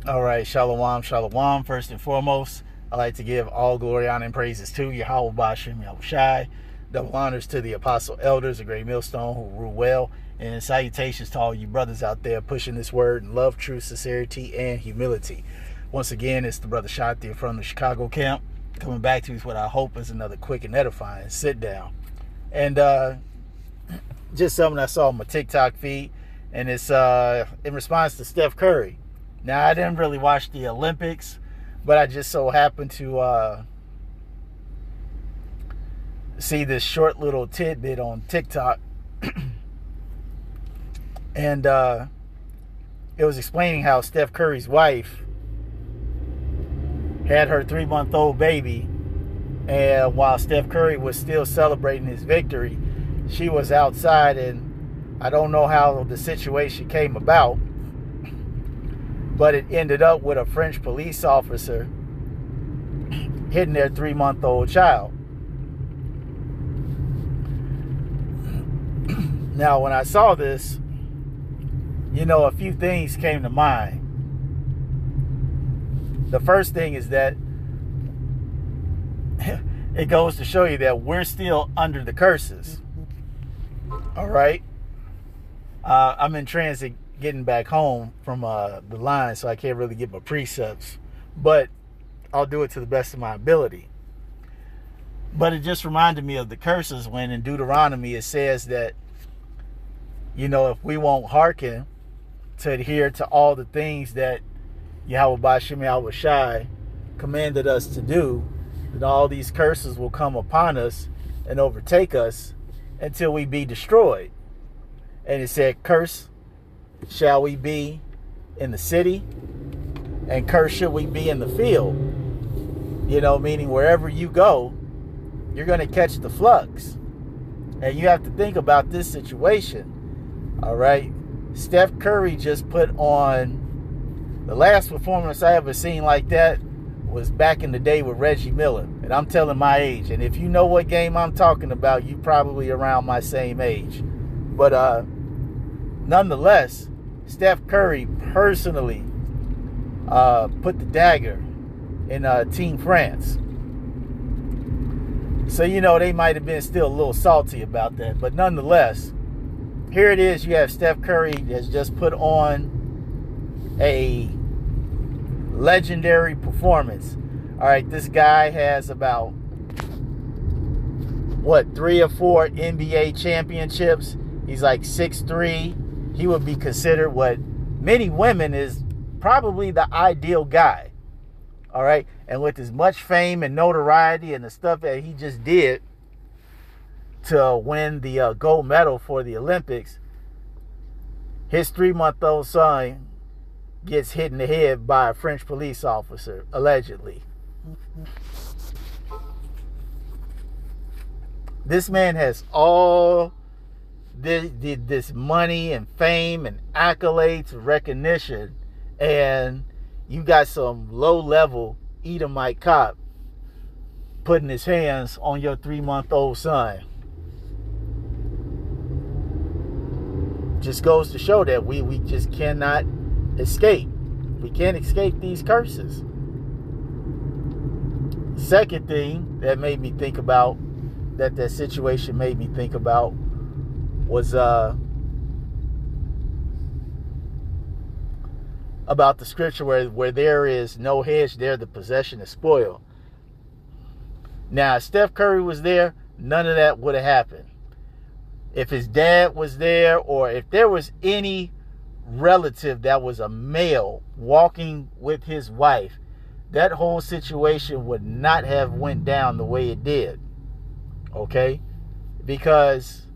All right, shalom, shalom. First and foremost, I'd like to give all glory, honor, and praises to Yahweh Bashem Yahushai. Double honors to the apostle elders, the great millstone who rule well, and salutations to all you brothers out there pushing this word in love, truth, sincerity, and humility. Once again, it's the brother Shati from the Chicago camp, coming back to you with what I hope is another quick and edifying sit down. And just something I saw on my TikTok feed, and it's in response to Steph Curry. Now, I didn't really watch the Olympics, but I just so happened to see this short little tidbit on TikTok. And it was explaining how Steph Curry's wife had her 3-month-old baby, and while Steph Curry was still celebrating his victory, she was outside, and I don't know how the situation came about, but it ended up with a French police officer hitting their 3-month-old child. Now, when I saw this, a few things came to mind. The first thing is that it goes to show you that we're still under the curses. All right? I'm in transit getting back home from the line, so I can't really get my precepts, but I'll do it to the best of my ability. But it just reminded me of the curses when in Deuteronomy it says that, if we won't hearken to adhere to all the things that Yahweh Bashem Yahushai commanded us to do, that all these curses will come upon us and overtake us until we be destroyed. And it said, curse shall we be in the city, and curse should we be in the field. Meaning wherever you go, you're going to catch the flux. And you have to think about this situation. All right. Steph Curry just put on, the last performance I ever seen like that was back in the day with Reggie Miller. And I'm telling my age. And if you know what game I'm talking about, you probably around my same age. But nonetheless, Steph Curry personally put the dagger in Team France. So, they might have been still a little salty about that. But nonetheless, here it is. You have Steph Curry has just put on a legendary performance. All right, this guy has about, 3 or 4 NBA championships. He's like 6'3". He would be considered what many women is probably the ideal guy. All right, and with as much fame and notoriety and the stuff that he just did to win the gold medal for the Olympics, his 3-month-old son gets hit in the head by a French police officer, allegedly. This man has all this money and fame and accolades and recognition, and you got some low-level Edomite cop putting his hands on your 3-month-old son. Just goes to show that we just cannot escape. We can't escape these curses. Second thing that made me think about, that situation made me think about, was about the scripture where there is no hedge, there the possession is spoiled. Now, if Steph Curry was there, none of that would have happened. If his dad was there, or if there was any relative that was a male walking with his wife, that whole situation would not have went down the way it did. Okay? Because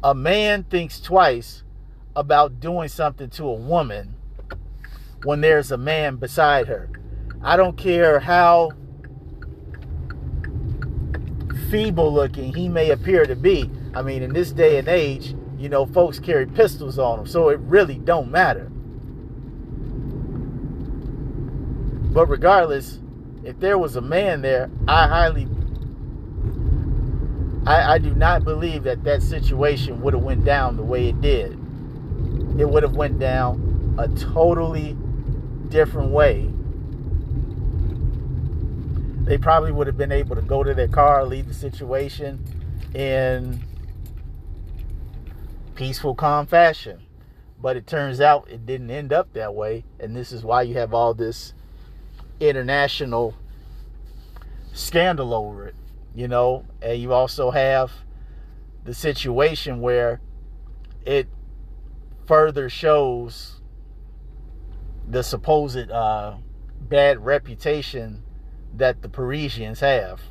a man thinks twice about doing something to a woman when there's a man beside her. I don't care how feeble looking he may appear to be. I mean, in this day and age, folks carry pistols on them, so it really don't matter. But regardless, if there was a man there, I do not believe that situation would have went down the way it did. it would have went down a totally different way. They probably would have been able to go to their car, leave the situation in peaceful, calm fashion. But it turns out it didn't end up that way. And this is why you have all this international scandal over it, you know. And you also have the situation where it further shows the supposed bad reputation that the Parisians have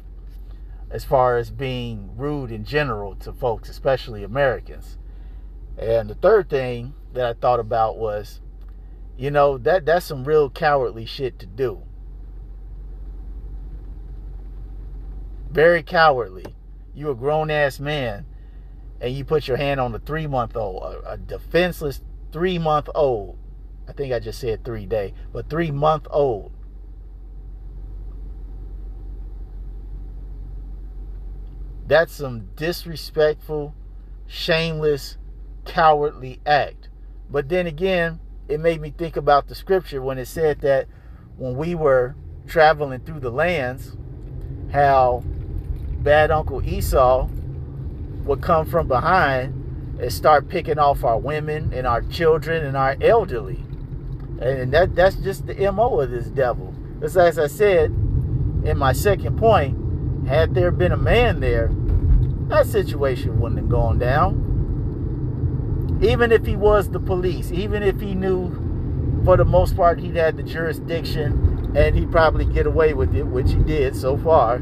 as far as being rude in general to folks, especially Americans. And the third thing that I thought about was, you know, that's some real cowardly shit to do. Very cowardly. You a grown-ass man, and you put your hand on a 3-month-old, a defenseless 3-month-old. I think I just said 3-day, but 3-month-old. That's some disrespectful, shameless, cowardly act. But then again, it made me think about the scripture when it said that when we were traveling through the lands, how bad Uncle Esau would come from behind and start picking off our women and our children and our elderly. And that's just the MO of this devil. Just as I said in my second point, had there been a man there, that situation wouldn't have gone down. Even if he was the police, even if he knew for the most part he'd had the jurisdiction and he'd probably get away with it, which he did so far,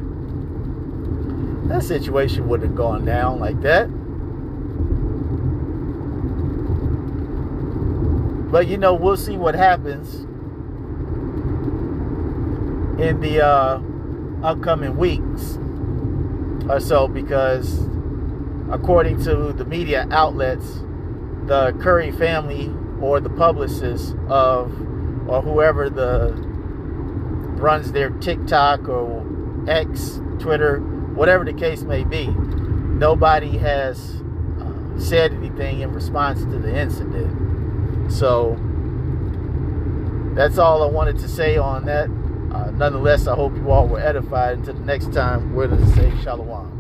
that situation wouldn't have gone down like that. But, you know, we'll see what happens in the upcoming weeks or so, because according to the media outlets, the Curry family or the publicists of, or whoever runs their TikTok or X, Twitter, whatever the case may be, nobody has said anything in response to the incident. So that's all I wanted to say on that. Nonetheless, I hope you all were edified. Until the next time, we're going to say shalom.